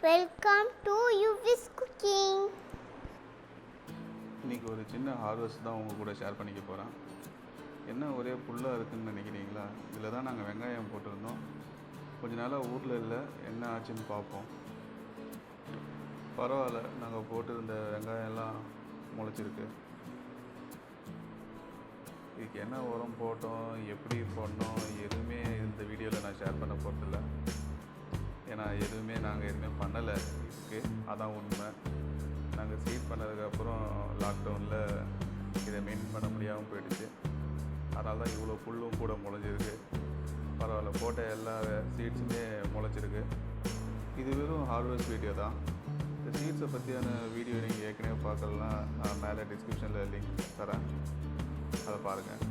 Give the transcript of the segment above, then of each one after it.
Welcome to யுவிஸ் cooking. இன்றைக்கி ஒரு சின்ன ஹார்வெஸ்ட் தான் உங்கள் கூட ஷேர் பண்ணிக்க போகிறேன். என்ன ஒரே புல்லாக இருக்குதுன்னு நினைக்கிறீங்களா? இதில் தான் நாங்கள் வெங்காயம் போட்டிருந்தோம். கொஞ்ச நாளாக ஊரில் இல்லை, என்ன ஆச்சுன்னு பார்ப்போம். பரவாயில்ல, நாங்கள் போட்டிருந்த வெங்காயம்லாம் முளைச்சிருக்கு. இதுக்கு என்ன உரம் போட்டோம், எப்படி போடணும், எதுவுமே இந்த வீடியோவில் நான் ஷேர் பண்ண போகிறதில்ல. ஏன்னா நாங்கள் எதுவுமே பண்ணலை இதுக்கு, அதான் உண்மை. நாங்கள் சீட் பண்ணதுக்கப்புறம் லாக்டவுனில் இதை மெயின்டைன் பண்ண முடியாமல் போயிடுச்சு. அதனால தான் இவ்வளோ புல்லும் கூட முளைஞ்சிருக்கு. பரவாயில்ல, போட்ட எல்லா சீட்ஸுமே முளைச்சிருக்கு. இது வெறும் ஹார்வெஸ்ட் வீடியோ தான். இந்த சீட்ஸை பற்றியான வீடியோ நீங்கள் ஏற்கனவே பார்க்கலன்னா நான் மேலே டிஸ்கிரிப்ஷனில் லிங்க் தரேன், அதை பாருங்கள்.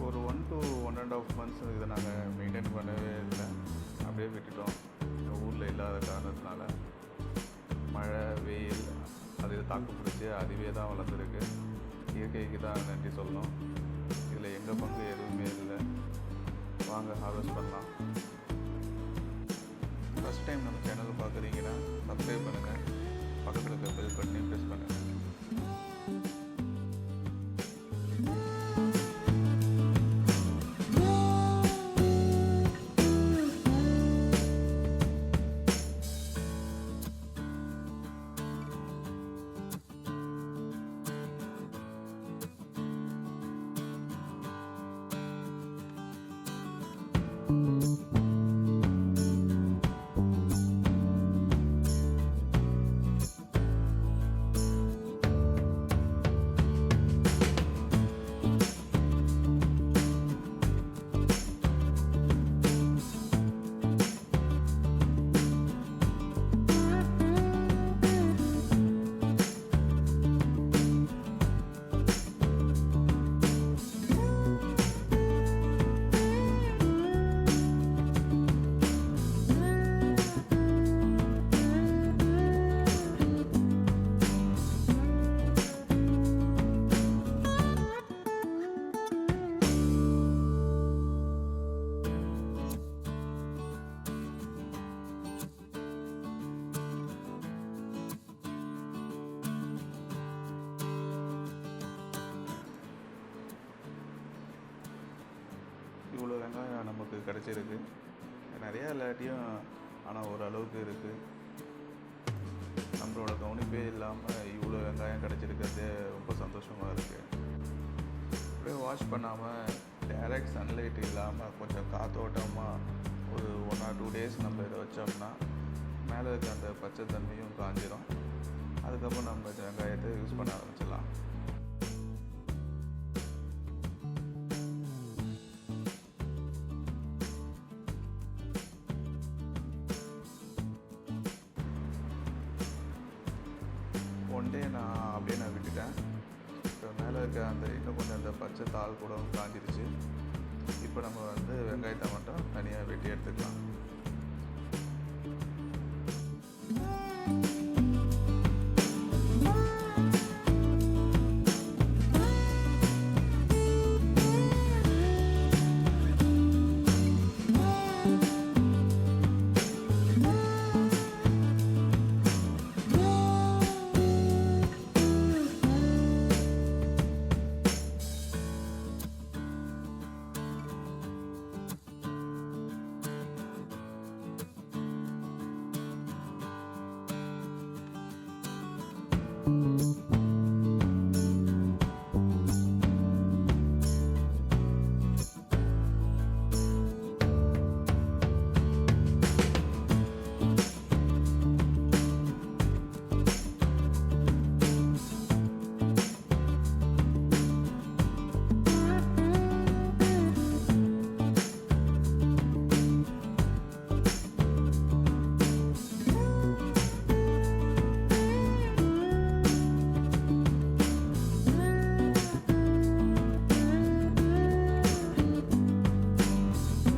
ஒரு 1 to 1.5 months இதை நாங்கள் மெயின்டைன் பண்ணவே இல்லை, அப்படியே விட்டுட்டோம். ஊரில் இல்லாத காரணத்தினால மழை வெயில் அது தாக்கு பிடிச்சி அதுவே தான் வளர்ந்துருக்கு. இயற்கைக்கு தான் நன்றி சொல்லணும். இதில் எங்கள் பங்கு எதுவுமே இல்லை. வாங்க ஹார்வெஸ்ட் பண்ணலாம். ஃபஸ்ட் டைம் நம்ம சேனல் பார்க்குறீங்கன்னா சப்ஸ்கிரைப் பண்ணுங்கள், பக்கத்தில் இருக்க பெல் பட்டனையும் ப்ரெஸ் பண்ணுங்கள். இவ்வளோ வெங்காயம் நமக்கு கிடச்சிருக்கு. நிறையா இல்லாட்டியும் ஆனால் ஓரளவுக்கு இருக்குது. நம்மளோட கவனிப்பே இல்லாமல் இவ்வளோ வெங்காயம் கிடச்சிருக்கிறது ரொம்ப சந்தோஷமாக இருக்குது. அப்படியே வாஷ் பண்ணாமல் டைரக்ட் சன்லைட் இல்லாமல் கொஞ்சம் காத்தோட்டமாக ஒரு 1 or 2 days நம்ம இதை வச்சோம்னா மேலே இருக்க அந்த பச்சை தண்ணியும் காஞ்சிடும். அதுக்கப்புறம் நம்ம இந்த வெங்காயத்தை யூஸ் பண்ண ஆரம்பிச்சிடலாம். ஒன் டே நான் விட்டுட்டேன். இப்போ மேலே இருக்க அந்த இன்னும் கொஞ்சம் அந்த பச்சை தாள் கூட காஞ்சிருச்சு. இப்போ நம்ம வெங்காயத்தை மட்டும் தனியாக வெட்டி எடுத்துக்கலாம்.